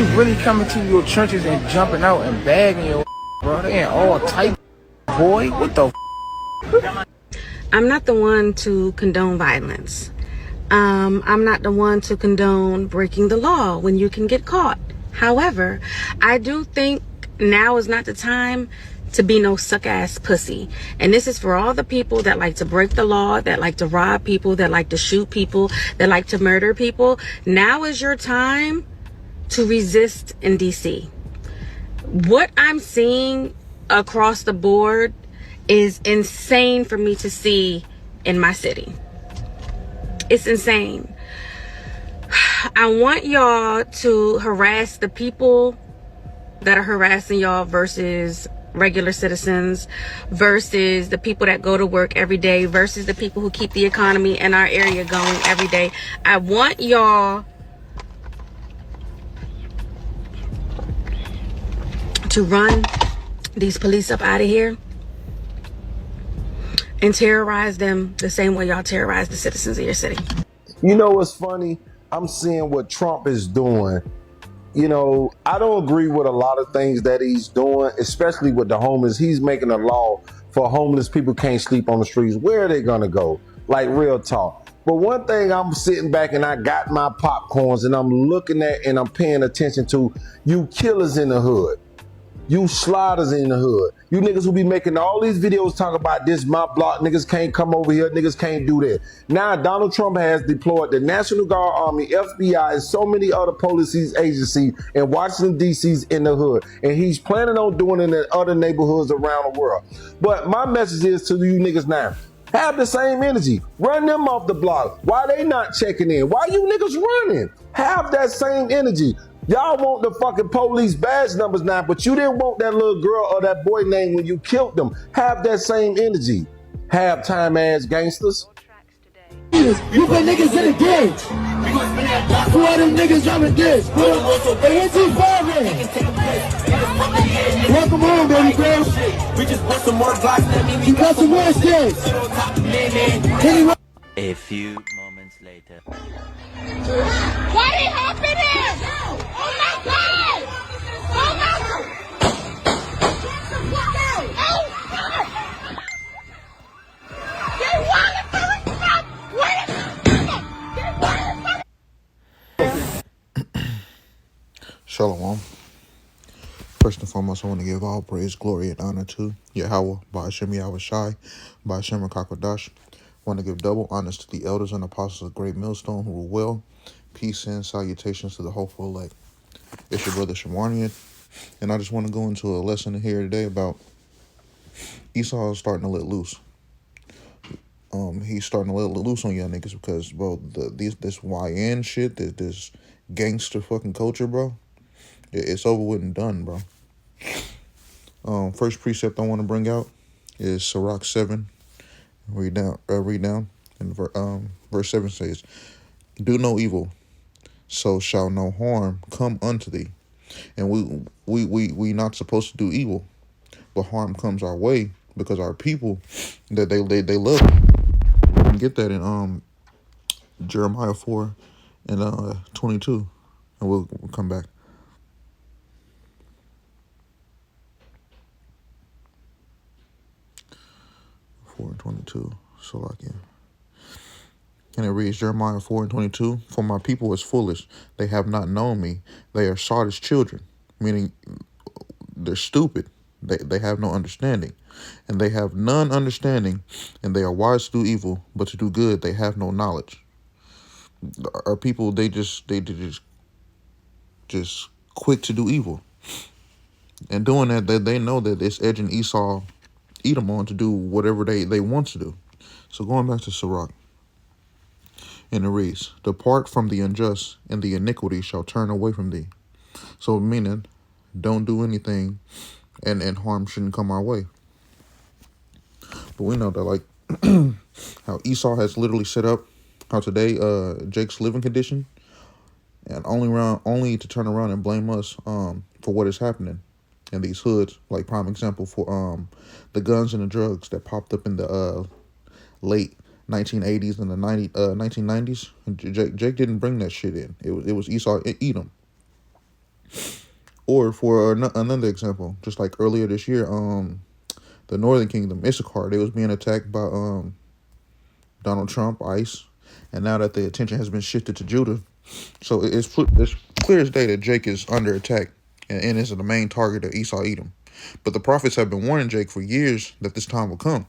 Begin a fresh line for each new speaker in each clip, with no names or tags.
They really coming to your trenches and jumping out and bagging your bro. They ain't all type boy. What the
I'm not the one to condone violence. I'm not the one to condone breaking the law when you can get caught. However, I do think now is not the time to be no suck-ass pussy. And this is for all the people that like to break the law, that like to rob people, that like to shoot people, that like to murder people. Now is your time to resist in DC. What I'm seeing across the board is insane for me to see in my city. It's insane. I want y'all to harass the people that are harassing y'all versus regular citizens, versus the people that go to work every day, versus the people who keep the economy in our area going every day. I want y'all to run these police up out of here and terrorize them the same way y'all terrorize the citizens of your city.
You know what's funny? I'm seeing what Trump is doing. You know, I don't agree with a lot of things that he's doing, especially with the homeless. He's making a law for homeless people can't sleep on the streets. Where are they gonna go? Like, real talk. But one thing, I'm sitting back and I got my popcorns and I'm looking at and I'm paying attention to you killers in the hood. You sliders in the hood. You niggas who be making all these videos talk about this, my block, niggas can't come over here, niggas can't do that. Now Donald Trump has deployed the National Guard, Army, FBI, and so many other police agencies in Washington, D.C.'s in the hood. And he's planning on doing it in other neighborhoods around the world. But my message is to you niggas now. Have the same energy. Run them off the block. Why they not checking in? Why you niggas running? Have that same energy. Y'all want the fucking police badge numbers now, but you didn't want that little girl or that boy name when you killed them. Have that same energy. Halftime ass gangsters.
You put niggas in the ditch. Who are them niggas dropping this? Hey, it's too far, man. Welcome home, baby girl. We just put some more blocks. You got some more sticks.
A few moments later.
Why they hopping in? Oh my God! Oh my God! Oh God! They want to fill it up! Where
Shalom. First and foremost, I want to give all praise, glory, and honor to Yahweh, Ba'ashem Yahweh Shai, Ba'ashem Rakakwadash. I want to give double honors to the elders and apostles of Great Millstone who were well. Peace and salutations to the hopeful elect. It's your brother Shamarnian, and I just want to go into a lesson here today about Esau starting to let loose. He's starting to let loose on y'all niggas because, bro, this YN shit, this gangster fucking culture, bro, it's over with and done, bro. First precept I want to bring out is Sirach 7. Read down, and verse 7 says, "Do no evil, so shall no harm come unto thee." And we not supposed to do evil, but harm comes our way because our people that they love. You can get that in Jeremiah 4 and 22, and we'll come back. 4:22. So like, yeah. And it reads Jeremiah 4:22. "For my people is foolish; they have not known me. They are sought as children," meaning they're stupid. They have no understanding, and they have none understanding, and they are wise to do evil, but to do good they have no knowledge. Our people, they just quick to do evil, and doing that, they know that it's edging Esau, Edom on to do whatever they want to do. So going back to Sirach, and it reads, "Depart from the unjust, and the iniquity shall turn away from thee." So meaning, don't do anything, and harm shouldn't come our way. But we know that, like, how Esau has literally set up how today Jake's living condition, and only to turn around and blame us for what is happening in these hoods. Like prime example for the guns and the drugs that popped up in the late 1980s and the 1990s. Jake didn't bring that shit in. It was Esau Edom. Or for another example, just like earlier this year, the Northern Kingdom, Issachar, they was being attacked by Donald Trump, ICE, and now that the attention has been shifted to Judah, so it's clear as day that Jake is under attack and is the main target of Esau Edom. But the prophets have been warning Jake for years that this time will come,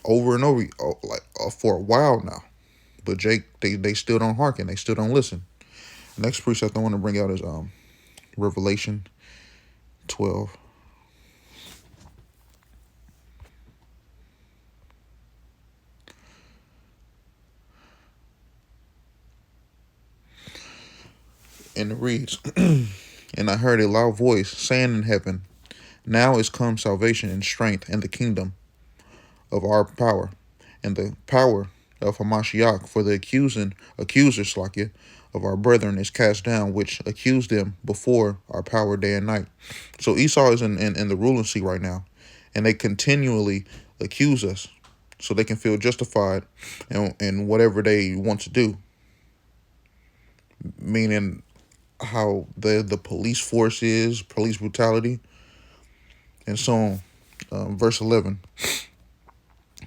over and over, for a while now. But Jake, they still don't hearken. They still don't listen. The next precept I want to bring out is Revelation 12. And it reads, And I heard a loud voice saying in heaven, Now is come salvation and strength and the kingdom of our power, and the power of Hamashiach, for the accuser Slakia, of our brethren is cast down, which accused them before our power day and night. So Esau is in the ruling seat right now, and they continually accuse us so they can feel justified in whatever they want to do, meaning how the police force is, police brutality, and so on. Verse 11,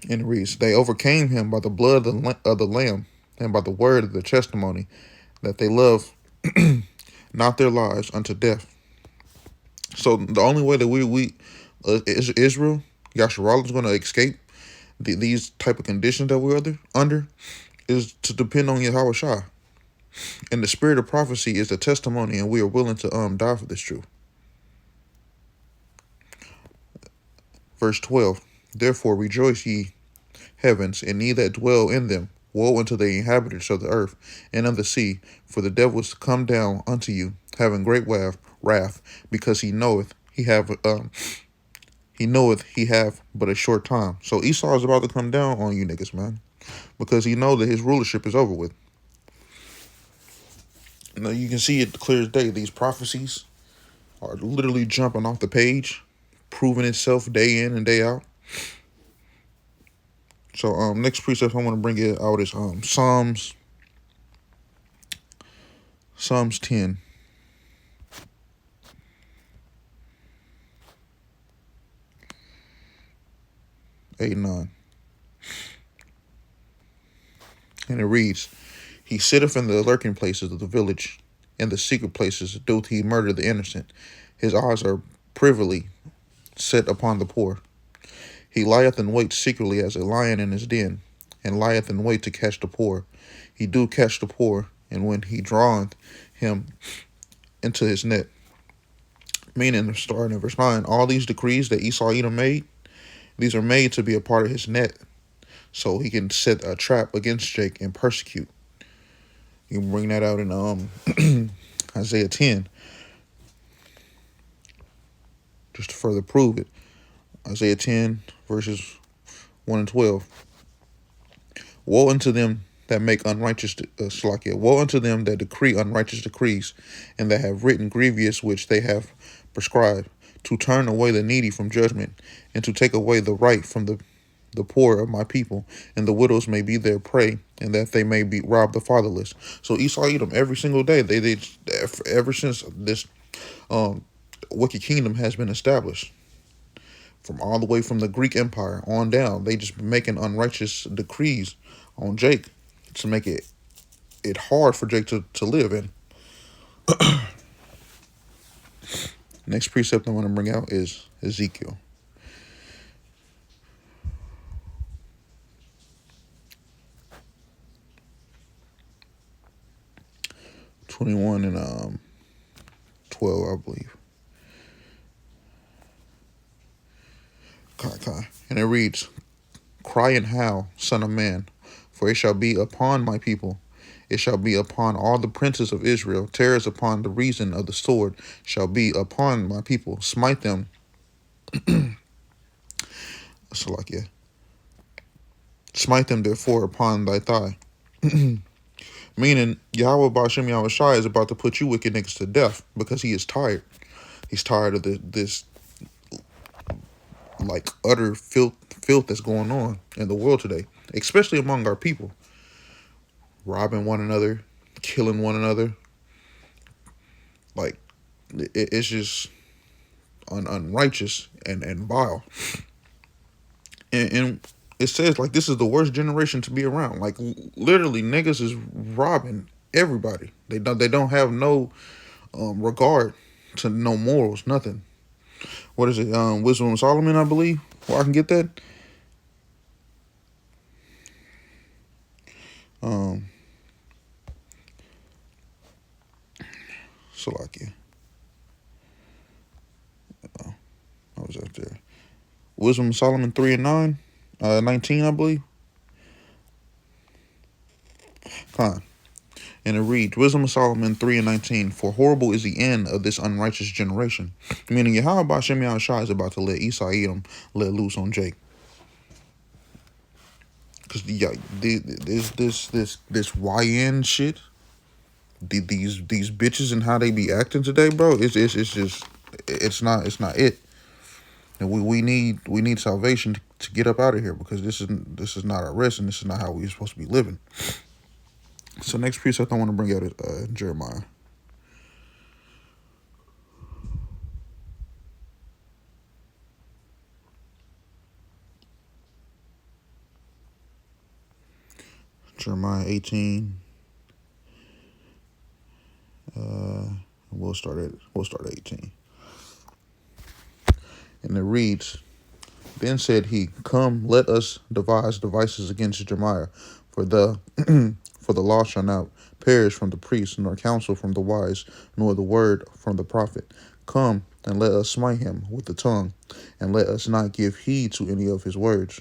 and it reads, They overcame him by the blood of the Lamb and by the word of the testimony, that they love not their lives unto death. So the only way that Israel, Yasharallah, is going to escape these type of conditions that we're under is to depend on Yahweh Shah. And the spirit of prophecy is the testimony, and we are willing to die for this truth. Verse 12, Therefore rejoice ye heavens, and ye that dwell in them. Woe unto the inhabitants of the earth and of the sea, for the devil is come down unto you, having great wrath, because he knoweth he have but a short time. So Esau is about to come down on you niggas, man, because he know that his rulership is over with. Now you can see it clear as day. These prophecies are literally jumping off the page, proving itself day in and day out. So next precept I want to bring it out is Psalms 10. 8 and 9. And it reads, He sitteth in the lurking places of the village, in the secret places doth he murder the innocent. His eyes are privily set upon the poor. He lieth in wait secretly as a lion in his den, and lieth in wait to catch the poor. He do catch the poor, and when he draweth him into his net. Meaning, starting in verse 9, all these decrees that Esau Edom made, these are made to be a part of his net, so he can set a trap against Jake and persecute. You can bring that out in Isaiah 10, just to further prove it. Isaiah 10, verses 1 and 12. Woe unto them that make unrighteous woe unto them that decree unrighteous decrees, and that have written grievous which they have prescribed, to turn away the needy from judgment, and to take away the right from the poor of my people, and the widows may be their prey, and that they may be rob the fatherless. So Esau Edom every single day, they ever since this wicked kingdom has been established, from all the way from the Greek Empire on down, they just been making unrighteous decrees on Jake to make it hard for Jake to live in. Next precept I want to bring out is Ezekiel. (21 and 12), I believe. And it reads, Cry and howl, son of man, for it shall be upon my people. It shall be upon all the princes of Israel. Terrors upon the reason of the sword shall be upon my people. Smite them. Salakia. Smite them therefore upon thy thigh. Meaning, Yahweh Ba'ashem Yahweh Shai is about to put you wicked niggas to death because he is tired. He's tired of this like utter filth that's going on in the world today, especially among our people. Robbing one another, killing one another, like it's just unrighteous and vile. And it says like this is the worst generation to be around. Like literally, niggas is robbing everybody. They don't have no regard to no morals, nothing. What is it? Wisdom of Solomon, I believe. Well, I can get that. Um, Salakia. I was out there. Wisdom of Solomon 3:9, 19, I believe. Fine. And it reads, Wisdom of Solomon 3:19, for horrible is the end of this unrighteous generation. Meaning, Yahweh Shem Shai is about to let Esau Edom let loose on Jake. Because this YN shit, these bitches and how they be acting today, bro, it's just, it's not it. And we need salvation to get up out of here, because this is not our rest, and this is not how we're supposed to be living. So next precept I want to bring out is Jeremiah. Jeremiah 18. We'll start at 18. And it reads, then said he, come, let us devise devices against Jeremiah, for the for the law shall not perish from the priest, nor counsel from the wise, nor the word from the prophet. Come, and let us smite him with the tongue, and let us not give heed to any of his words.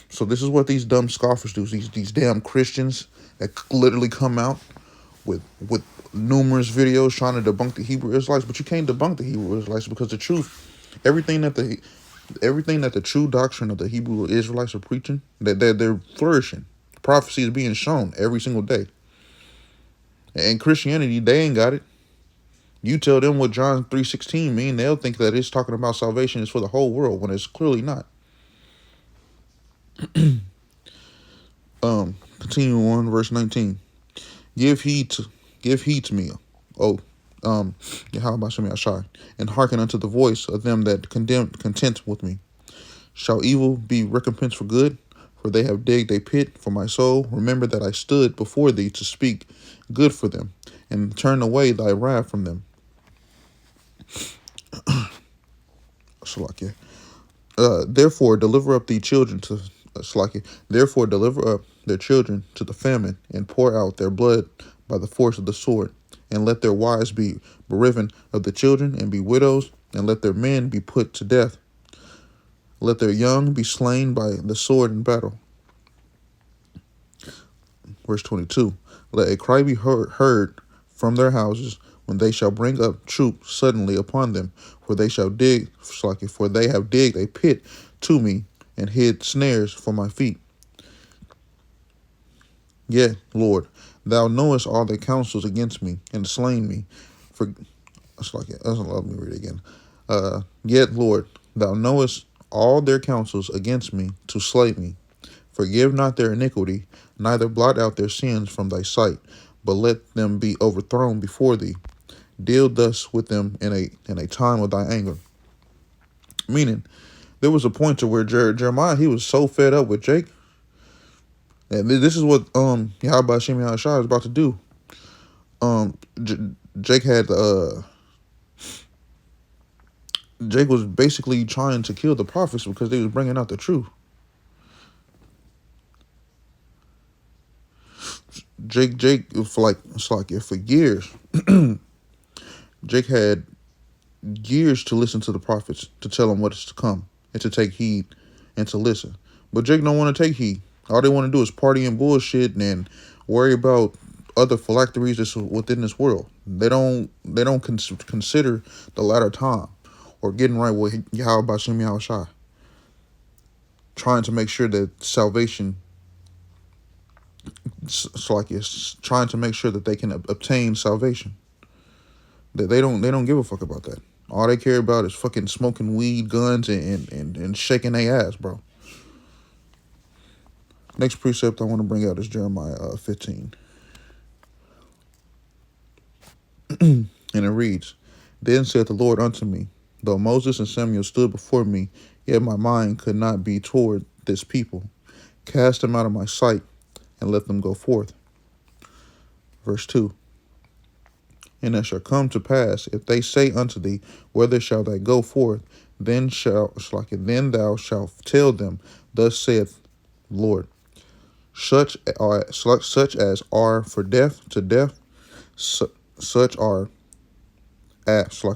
So this is what these dumb scoffers do. These damn Christians that literally come out with numerous videos trying to debunk the Hebrew Israelites, but you can't debunk the Hebrew Israelites, because the truth, everything that the true doctrine of the Hebrew Israelites are preaching, that they're flourishing. Prophecy is being shown every single day. And Christianity, they ain't got it. You tell them what John 3:16 mean, they'll think that it's talking about salvation is for the whole world, when it's clearly not. Continue on, verse 19. Give heed to me, O Yahweh Shem Yashai, and hearken unto the voice of them that content with me. Shall evil be recompensed for good? For they have digged a pit for my soul. Remember that I stood before thee to speak good for them, and turn away thy wrath from them. Salakia. Therefore deliver up the children to Salakia. Therefore deliver up their children to the famine, and pour out their blood by the force of the sword. And let their wives be bereaved of the children, and be widows, and let their men be put to death. Let their young be slain by the sword in battle. Verse 22. Let a cry be heard from their houses when they shall bring up troops suddenly upon them, for they have digged a pit to me, and hid snares for my feet. Yet, Lord, thou knowest all their counsels against me, and slain me. Let me read it again. Yet, Lord, thou knowest all their counsels against me to slay me. Forgive not their iniquity, neither blot out their sins from thy sight, but let them be overthrown before thee. Deal thus with them in a time of thy anger. Meaning, there was a point to where Jeremiah, he was so fed up with Jake. And this is what Yahweh Shem Yahshua is about to do. Jake had Jake was basically trying to kill the prophets because they was bringing out the truth. Jake for years, Jake had years to listen to the prophets, to tell them what is to come, and to take heed and to listen. But Jake don't want to take heed. All they want to do is party and bullshit and worry about other phylacteries that's within this world. They don't consider the latter time, or getting right with Yahweh Bashem Yahushai, trying to make sure that salvation, it's trying to make sure that they can obtain salvation. That they don't give a fuck about that. All they care about is fucking smoking weed, guns, and shaking their ass, bro. Next precept I want to bring out is Jeremiah 15. And it reads, Then said the Lord unto me, though Moses and Samuel stood before me, yet my mind could not be toward this people. Cast them out of my sight, and let them go forth. Verse 2. And it shall come to pass, if they say unto thee, whither shall they go forth? Then thou shalt tell them, thus saith the Lord, such as are for death to death, such are as for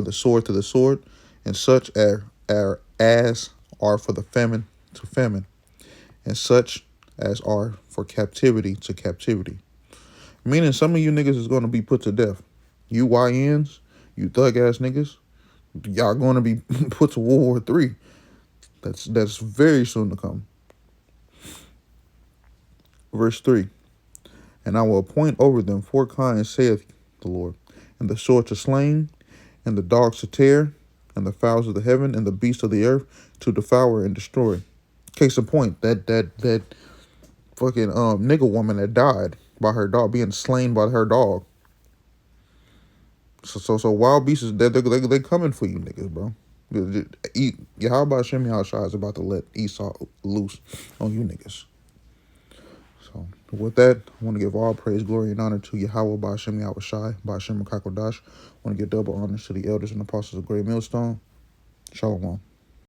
the sword to the sword, and such as are for the famine to famine, and such as are for captivity to captivity. Meaning some of you niggas is going to be put to death. You YNs, you thug ass niggas, y'all going to be put to World War III. That's very soon to come. Verse 3. And I will appoint over them 4 kinds, saith the Lord, and the sword to slain, and the dogs to tear, and the fowls of the heaven, and the beasts of the earth to devour and destroy. Case in point, that fucking nigga woman that died by her dog, being slain by her dog. So wild beasts, they coming for you niggas, bro. Yahweh Hashem Yahushua is about to let Esau loose on you niggas. So with that, I want to give all praise, glory, and honor to Yahweh Ba'ashem Yahushai, Ba'ashem Makakodash. I want to give double honors to the elders and apostles of Great Millstone. Shalom.